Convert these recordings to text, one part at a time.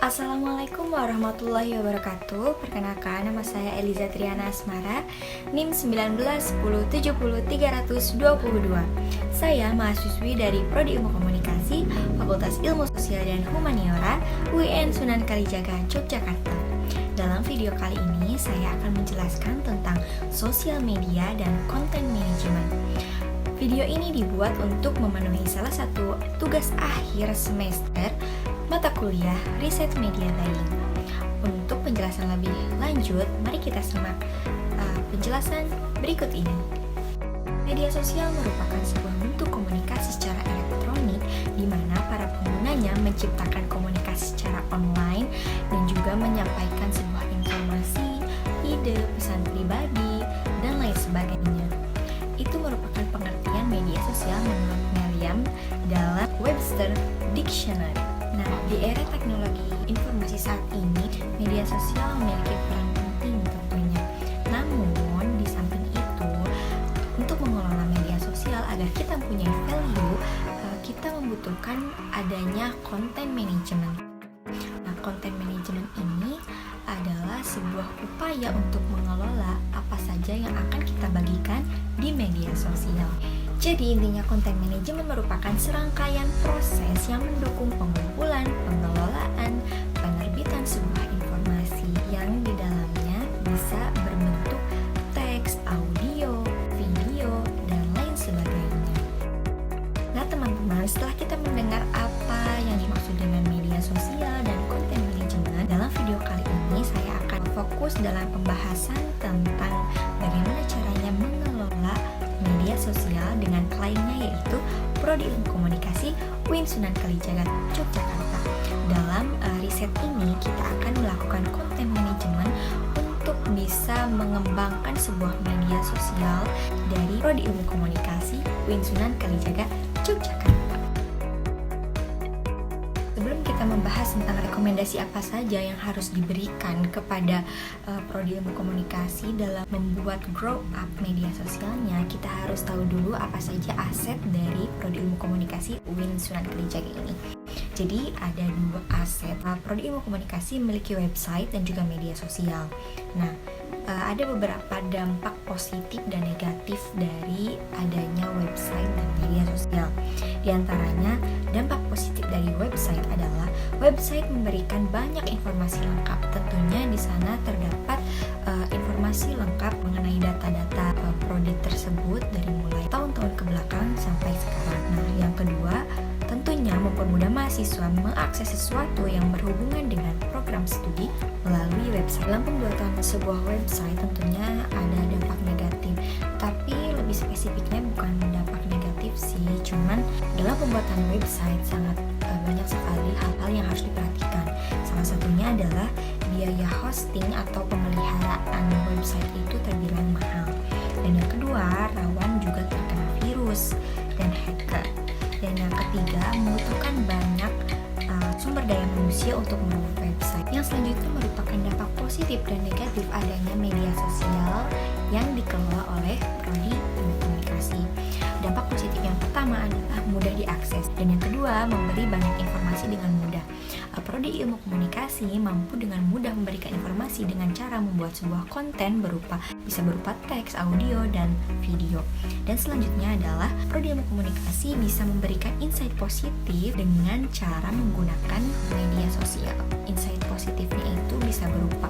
Assalamualaikum warahmatullahi wabarakatuh. Perkenalkan, nama saya Eliza Triana Asmara, NIM 19 10 70 322. Saya mahasiswi dari Prodi Ilmu Komunikasi, Fakultas Ilmu Sosial dan Humaniora, UIN Sunan Kalijaga, Yogyakarta. Dalam video kali ini, saya akan menjelaskan tentang sosial media dan konten manajemen. Video ini dibuat untuk memenuhi salah satu tugas akhir semester mata kuliah Riset Media Buying. Untuk penjelasan lebih lanjut, mari kita simak penjelasan berikut ini. Media sosial merupakan sebuah bentuk komunikasi secara elektronik di mana para penggunanya menciptakan komunikasi secara online dan juga menyampaikan sebuah informasi, ide, pesan pribadi, dan lain sebagainya. Itu merupakan pengertian media sosial menurut Merriam dalam Webster Dictionary. Nah, di era teknologi informasi saat ini, media sosial memiliki peran penting tentunya. Namun, di samping itu, untuk mengelola media sosial agar kita mempunyai value, kita membutuhkan adanya konten manajemen. Nah, konten manajemen ini adalah sebuah upaya untuk mengelola apa saja yang akan kita bagikan di media sosial. Jadi intinya konten manajemen merupakan serangkaian proses yang mendukung pengumpulan, pengelolaan, penerbitan sebuah informasi yang di dalamnya bisa berbentuk teks, audio, video, dan lain sebagainya. Nah teman-teman, setelah kita mendengar apa yang dimaksud dengan media sosial dan konten manajemen, dalam video kali ini saya akan fokus dalam pembahasan tentang bagaimana caranya mengelola media sosial dengan kliennya, yaitu Prodi Ilmu Komunikasi UIN Sunan Kalijaga, Yogyakarta. Dalam riset ini kita akan melakukan konten manajemen untuk bisa mengembangkan sebuah media sosial dari Prodi Ilmu Komunikasi UIN Sunan Kalijaga, Yogyakarta. Sebelum kita membahas tentang rekomendasi apa saja yang harus diberikan kepada Prodi Ilmu Komunikasi dalam membuat grow up media sosialnya, kita harus tahu dulu apa saja aset dari Prodi Ilmu Komunikasi UIN Sunan Kalijaga ini. Jadi ada dua aset. Prodi Ilmu Komunikasi memiliki website dan juga media sosial. Nah, ada beberapa dampak positif dan negatif dari adanya website dan media sosial. Di antaranya, dampak positif dari website adalah website memberikan banyak informasi lengkap. Tentunya di sana terdapat informasi lengkap mengenai data-data prodi tersebut dari mulai tahun-tahun ke belakang sampai sekarang. Nah, yang kedua, tentunya mempermudah mahasiswa mengakses sesuatu yang berhubungan dengan program studi melalui website. Dalam pembuatan sebuah website tentunya ada dampak negatif, tapi lebih spesifiknya bukan dampak negatif sih, cuman dalam pembuatan website sangat banyak sekali hal-hal yang harus diperhatikan. Salah satunya adalah biaya hosting atau pemeliharaan website itu terbilang mahal. Dan yang kedua, rawan juga terkena virus dan hacker. Dan yang ketiga, membutuhkan banyak sumber daya manusia untuk merawat website. Yang selanjutnya merupakan dampak positif dan negatif adanya media sosial yang dikelola oleh Prodi Ilmu Komunikasi. Dampak positif yang pertama adalah mudah diakses, dan yang kedua, memberi banyak informasi dengan mudah. Prodi Ilmu Komunikasi mampu dengan mudah memberikan informasi dengan cara membuat sebuah konten bisa berupa teks, audio, dan video. Dan selanjutnya adalah Prodi Ilmu Komunikasi bisa memberikan insight positif dengan cara menggunakan media sosial. Insight positifnya itu bisa berupa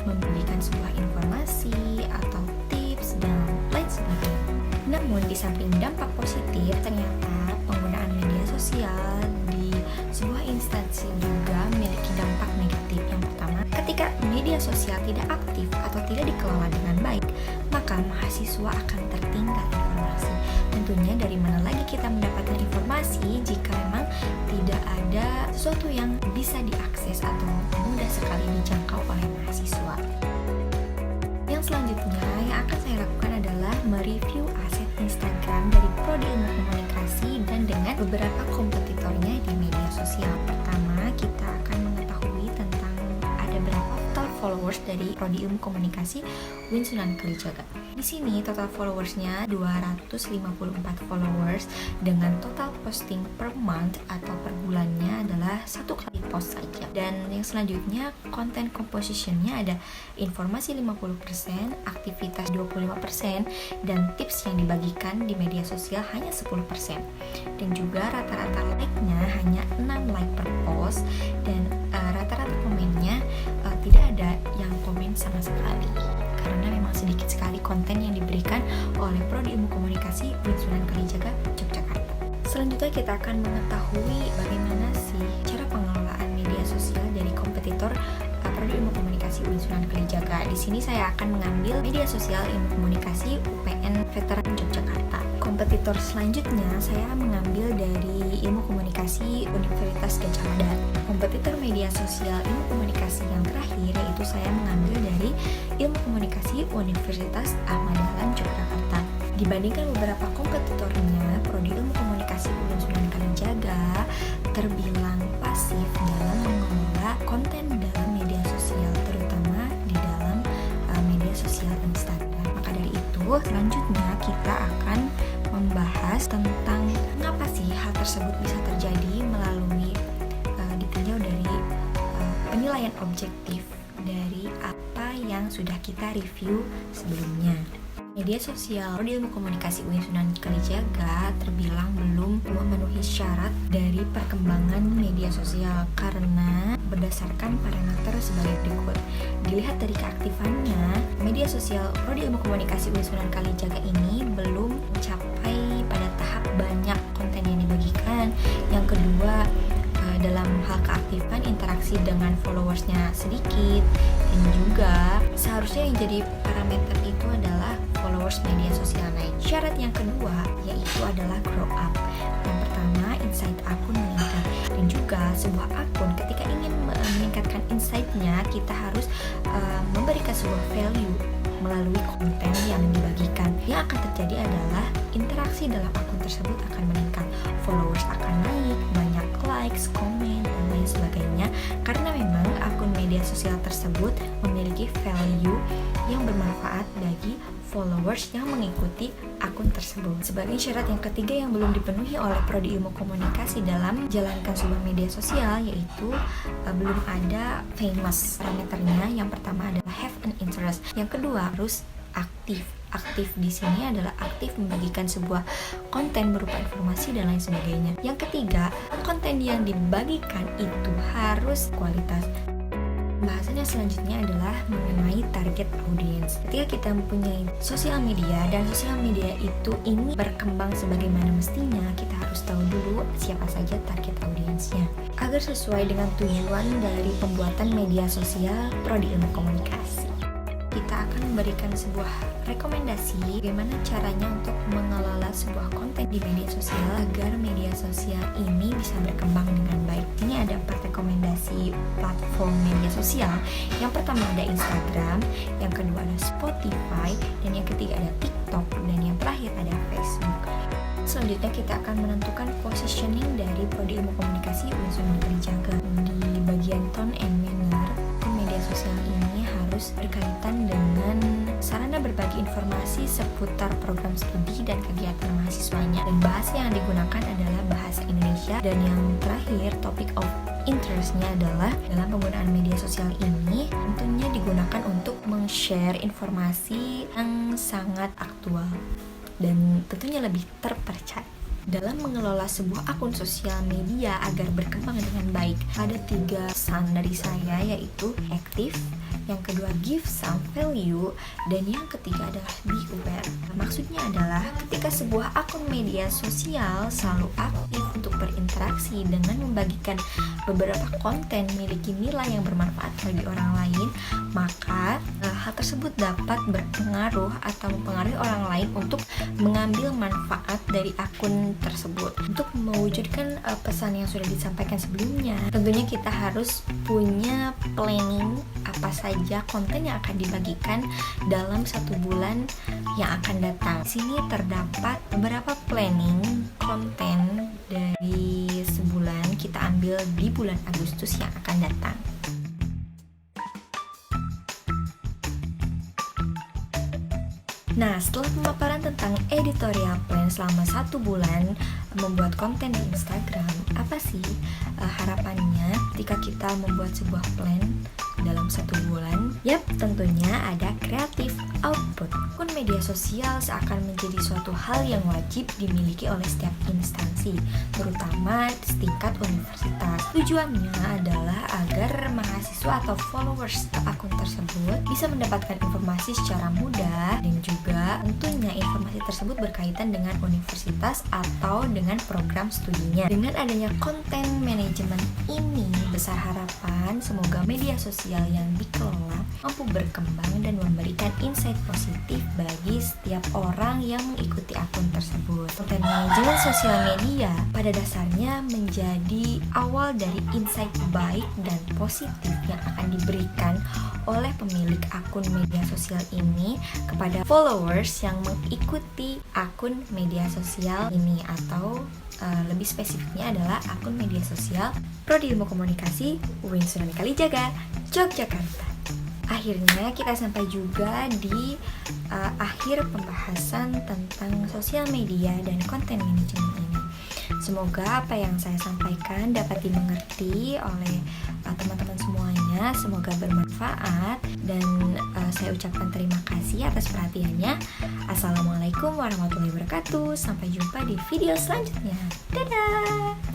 memberikan sebuah informasi atau tips dan lain sebagainya. Namun di samping dampak positif, ternyata penggunaan media sosial di sebuah instansi juga memiliki dampak negatif. Yang pertama, ketika media sosial tidak aktif atau tidak dikelola dengan baik, maka mahasiswa akan tertinggal informasi. Tentunya dari mana lagi kita mendapatkan informasi jika memang tidak ada sesuatu yang bisa diakses atau mudah sekali dijangkau oleh mahasiswa. Yang selanjutnya yang akan saya lakukan adalah mereview aset Instagram dari Prodi Ilmu Komunikasi dan dengan beberapa kompetitornya di media sosial. Pertama, kita akan mengetahui tentang ada berapa total followers dari Prodi Ilmu Komunikasi UIN Sunan Kalijaga. Di sini total followersnya 254 followers dengan total posting per month atau per bulannya adalah 1 kali post saja. Dan yang selanjutnya content compositionnya ada informasi 50%, aktivitas 25%, dan tips yang dibagikan di media sosial hanya 10%. Dan juga rata-rata like-nya hanya 6 like per post, dan rata-rata komennya tidak ada yang komen sama sekali, karena memang sedikit sekali konten yang diberikan oleh Prodi Ilmu Komunikasi UIN Sunan Kalijaga, Yogyakarta. Selanjutnya kita akan mengetahui bagaimana sih cara pengelolaan media sosial dari kompetitor Prodi Ilmu Komunikasi UIN Sunan Kalijaga. Di sini saya akan mengambil media sosial Ilmu Komunikasi UPN Veteran Yogyakarta. Kompetitor selanjutnya saya mengambil dari Ilmu Komunikasi Universitas Gadjah Mada. Kompetitor media sosial Ilmu Komunikasi yang terakhir yaitu saya mengambil dari Ilmu Komunikasi Universitas Ahmad Dahlan Yogyakarta. Dibandingkan beberapa kompetitornya, Prodi Ilmu Komunikasi UIN Sunan Kalijaga terbilang pasif dalam mengelola konten dalam media sosial, terutama di dalam media sosial Instagram. Maka dari itu, selanjutnya kita akan membahas tentang mengapa sih hal tersebut bisa terjadi melalui ditinjau dari penilaian objektif dari apa yang sudah kita review sebelumnya. Media sosial Prodi Ilmu Komunikasi UIN Sunan Kalijaga terbilang belum memenuhi syarat dari perkembangan media sosial karena berdasarkan parameter sebagai berikut. Dilihat dari keaktifannya, media sosial Prodi Ilmu Komunikasi UIN Sunan Kalijaga ini belum mencapai pada tahap banyak konten yang dibagikan. Yang kedua, dalam hal keaktifan interaksi dengan followersnya sedikit, dan juga seharusnya yang jadi parameter itu adalah followers media sosial naik. Syarat yang kedua yaitu adalah grow up. Yang pertama, insight akun meningkat, dan juga sebuah akun ketika ingin meningkatkan insight-nya, kita harus memberikan sebuah value melalui konten yang dibagikan. Yang akan terjadi adalah interaksi dalam akun tersebut akan meningkat, followers akan naik, banyak likes, komen, dan lain sebagainya, karena memang akun media sosial tersebut memiliki value yang bermanfaat bagi followers yang mengikuti akun tersebut. Sebagai syarat yang ketiga yang belum dipenuhi oleh Prodi Ilmu Komunikasi dalam menjalankan sebuah media sosial yaitu belum ada famous. Parameternya yang pertama adalah have an interest, yang kedua harus aktif. Aktif di sini adalah aktif membagikan sebuah konten berupa informasi dan lain sebagainya. Yang ketiga, konten yang dibagikan itu harus kualitas. Bahasan yang selanjutnya adalah mengenai target audience. Ketika kita mempunyai sosial media dan sosial media itu ini berkembang sebagaimana mestinya, kita harus tahu dulu siapa saja target audiensnya agar sesuai dengan tujuan dari pembuatan media sosial Prodi Ilmu Komunikasi. Kita akan memberikan sebuah rekomendasi bagaimana caranya untuk mengelola sebuah konten di media sosial agar media sosial ini bisa berkembang dengan baik. Ini ada 4 rekomendasi platform media sosial. Yang pertama ada Instagram, yang kedua ada Spotify, dan yang ketiga ada TikTok, dan yang terakhir ada Facebook. Selanjutnya kita akan menentukan positioning dari Prodi Ilmu Komunikasi UIN Sunan Kalijaga. Di bagian tone and manner, media sosial ini harus berkaitan dengan sarana berbagi informasi seputar program studi dan kegiatan mahasiswanya, dan bahasa yang digunakan adalah bahasa Indonesia. Dan yang terakhir, topic of interest-nya adalah dalam penggunaan media sosial ini tentunya digunakan untuk meng-share informasi yang sangat aktual dan tentunya lebih terpercaya. Dalam mengelola sebuah akun sosial media agar berkembang dengan baik, ada 3 pesan dari saya, yaitu aktif, yang kedua give some value, dan yang ketiga adalah be aware. Maksudnya adalah ketika sebuah akun media sosial selalu aktif untuk berinteraksi dengan membagikan beberapa konten memiliki nilai yang bermanfaat bagi orang lain, maka hal tersebut dapat berpengaruh atau mempengaruhi orang lain untuk mengambil manfaat dari akun tersebut. Untuk mewujudkan pesan yang sudah disampaikan sebelumnya, tentunya kita harus punya planning apa saja konten yang akan dibagikan dalam 1 bulan yang akan datang. Di sini terdapat beberapa planning konten dari sebulan, kita ambil di bulan Agustus yang akan datang. Nah, setelah pemaparan tentang editorial plan selama 1 bulan membuat konten di Instagram, apa sih harapannya ketika kita membuat sebuah plan dalam 1 bulan? Yap, tentunya ada creative output. Akun media sosial seakan menjadi suatu hal yang wajib dimiliki oleh setiap instansi, terutama setingkat universitas. Tujuannya adalah agar mahasiswa atau followers akun tersebut bisa mendapatkan informasi secara mudah, dan juga tentunya informasi tersebut berkaitan dengan universitas atau dengan program studinya. Dengan adanya konten manajemen ini, besar harapan semoga media sosial yang dikelola mampu berkembang dan memberikan insight positif bagi setiap orang yang mengikuti akun tersebut. Konten manajemen sosial media pada dasarnya menjadi awal dari insight baik dan positif yang akan diberikan oleh pemilik akun media sosial ini kepada followers yang mengikuti akun media sosial ini, atau lebih spesifiknya adalah akun media sosial Prodi Ilmu Komunikasi UIN Sunan Kalijaga, Yogyakarta. Akhirnya kita sampai juga di akhir pembahasan tentang sosial media dan konten manajemen ini. Semoga apa yang saya sampaikan dapat dimengerti oleh teman-teman semuanya. Semoga bermanfaat, dan saya ucapkan terima kasih atas perhatiannya. Assalamualaikum warahmatullahi wabarakatuh. Sampai jumpa di video selanjutnya. Dadah.